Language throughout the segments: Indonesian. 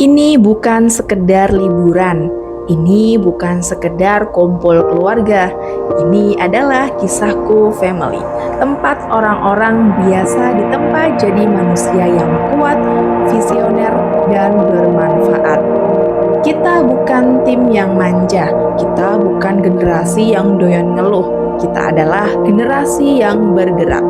Ini bukan sekedar liburan, ini bukan sekedar kumpul keluarga. Ini adalah Kisahku Family, tempat orang-orang biasa ditempa jadi manusia yang kuat, visioner, dan bermanfaat. Kita bukan tim yang manja, kita bukan generasi yang doyan ngeluh, kita adalah generasi yang bergerak.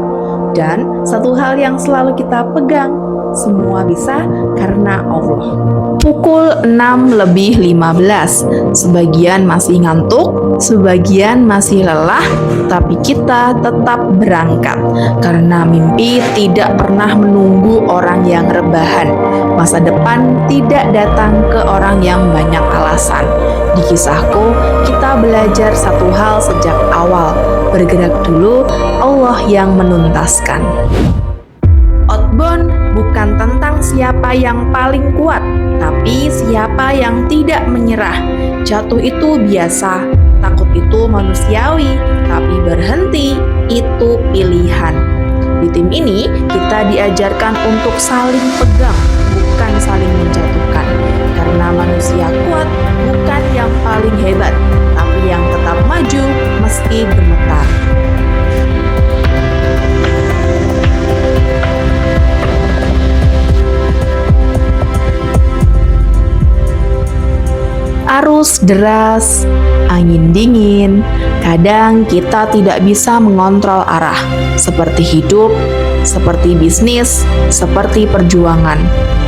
Dan satu hal yang selalu kita pegang, semua bisa karena Allah. Pukul 6:15, sebagian masih ngantuk, sebagian masih lelah, tapi kita tetap berangkat karena mimpi tidak pernah menunggu orang yang rebahan. Masa depan tidak datang ke orang yang banyak alasan. Di kisahku, kita belajar satu hal sejak awal, bergerak dulu, Allah yang menuntaskan. Outbound bukan tentang siapa yang paling kuat, tapi siapa yang tidak menyerah. Jatuh itu biasa, takut itu manusiawi, tapi berhenti itu pilihan. Di tim ini, kita diajarkan untuk saling pegang, bukan saling menjatuhkan. Karena manusia kuat bukan yang paling hebat, tapi yang tetap maju meski gemetar. Arus deras, angin dingin, kadang kita tidak bisa mengontrol arah, seperti hidup, seperti bisnis, seperti perjuangan.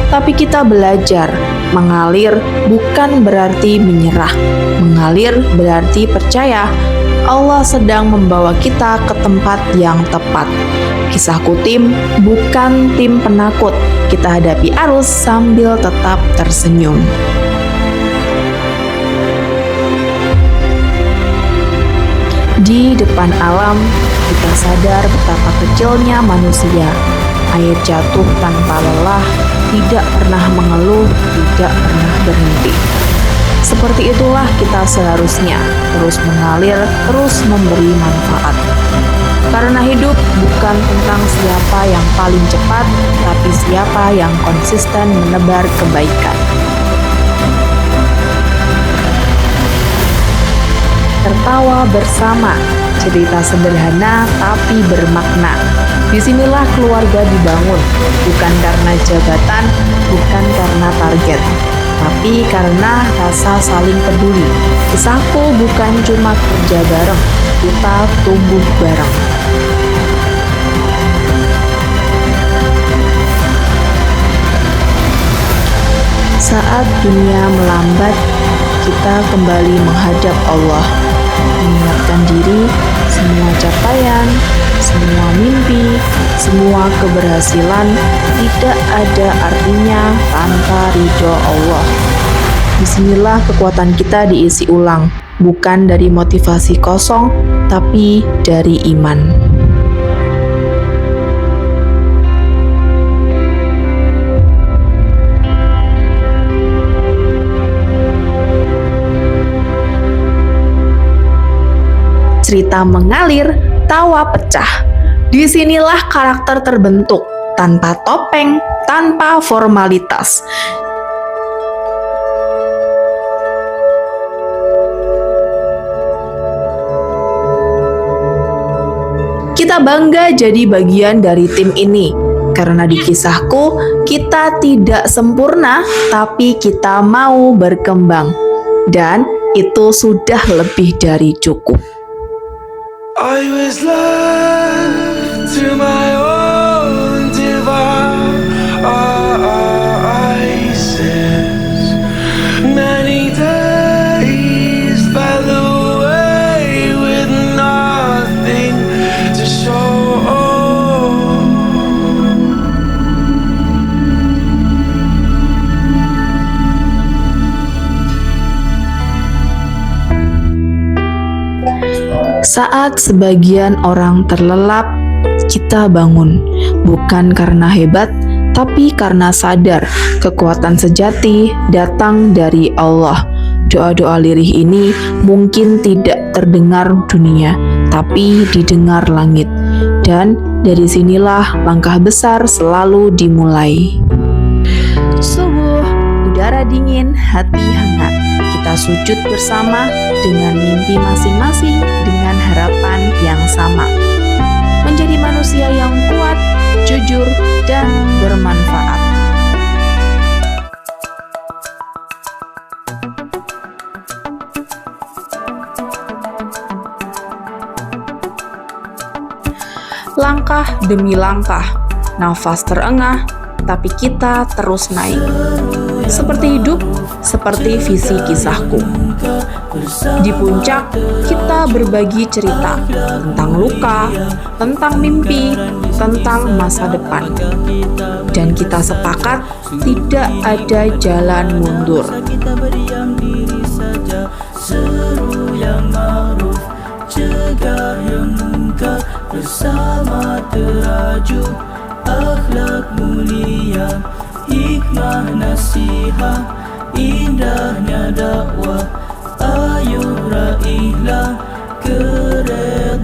Tapi kita belajar, mengalir bukan berarti menyerah, mengalir berarti percaya Allah sedang membawa kita ke tempat yang tepat. Kisahku tim bukan tim penakut, kita hadapi arus sambil tetap tersenyum. Di depan alam, kita sadar betapa kecilnya manusia. Air jatuh tanpa lelah, tidak pernah mengeluh, tidak pernah berhenti. Seperti itulah kita seharusnya, terus mengalir, terus memberi manfaat. Karena hidup bukan tentang siapa yang paling cepat, tapi siapa yang konsisten menebar kebaikan. Tertawa bersama, cerita sederhana tapi bermakna. Disinilah keluarga dibangun, bukan karena jabatan, bukan karena target, tapi karena rasa saling peduli. Kisahku bukan cuma kerja bareng, kita tumbuh bareng. Saat dunia melambat, kita kembali menghadap Allah, mengingatkan diri, semua capaian, semua mimpi, semua keberhasilan tidak ada artinya tanpa ridho Allah. Disinilah kekuatan kita diisi ulang, bukan dari motivasi kosong, tapi dari iman. Cerita mengalir, tawa pecah. Disinilah karakter terbentuk, tanpa topeng, tanpa formalitas. Kita bangga jadi bagian dari tim ini, karena di kisahku, kita tidak sempurna, tapi kita mau berkembang. Dan itu sudah lebih dari cukup. I was left to my own devices. Many days fell away with nothing to show. Saat sebagian orang terlelap, kita bangun, bukan karena hebat, tapi karena sadar kekuatan sejati datang dari Allah. Doa-doa lirih ini mungkin tidak terdengar dunia, tapi didengar langit. Dan dari sinilah langkah besar selalu dimulai. Subuh udara dingin, hati hangat. Kita sujud bersama dengan mimpi masing-masing, dengan harapan yang sama. Menjadi manusia yang kuat, jujur, dan bermanfaat. Langkah demi langkah, nafas terengah, tapi kita terus naik. Seperti hidup, seperti visi kisahku. Di puncak, kita berbagi cerita tentang luka, tentang mimpi, tentang masa depan. Dan kita sepakat tidak ada jalan mundur. Kita berdiam diri saja, seru yang ma'ruf, cegah yang mungkar, bersama teraju akhlak mulia, hikmah nasihat, indahnya dakwah, ayo raihlah keredaannya.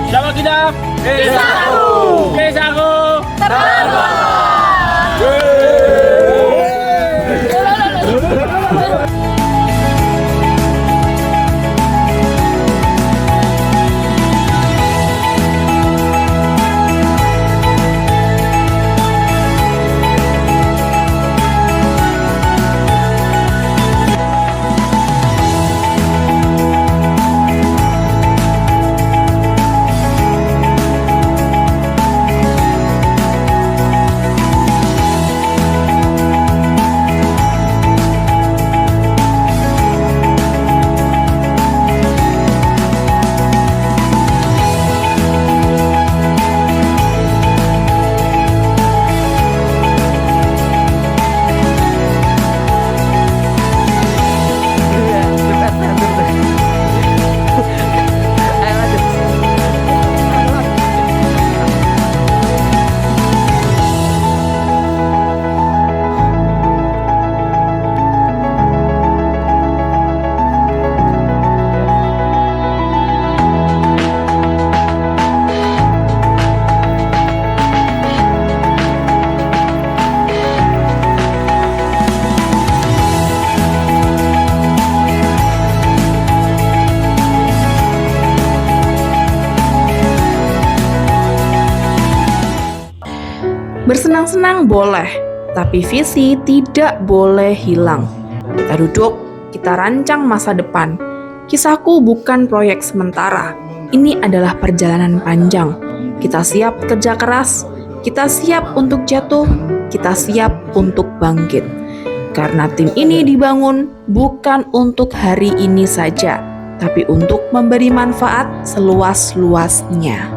Siapa kita? Kisahku! Kisahku! Bersenang-senang boleh, tapi visi tidak boleh hilang. Kita duduk, kita rancang masa depan. Kisahku bukan proyek sementara. Ini adalah perjalanan panjang. Kita siap kerja keras, kita siap untuk jatuh, kita siap untuk bangkit. Karena tim ini dibangun bukan untuk hari ini saja, tapi untuk memberi manfaat seluas-luasnya.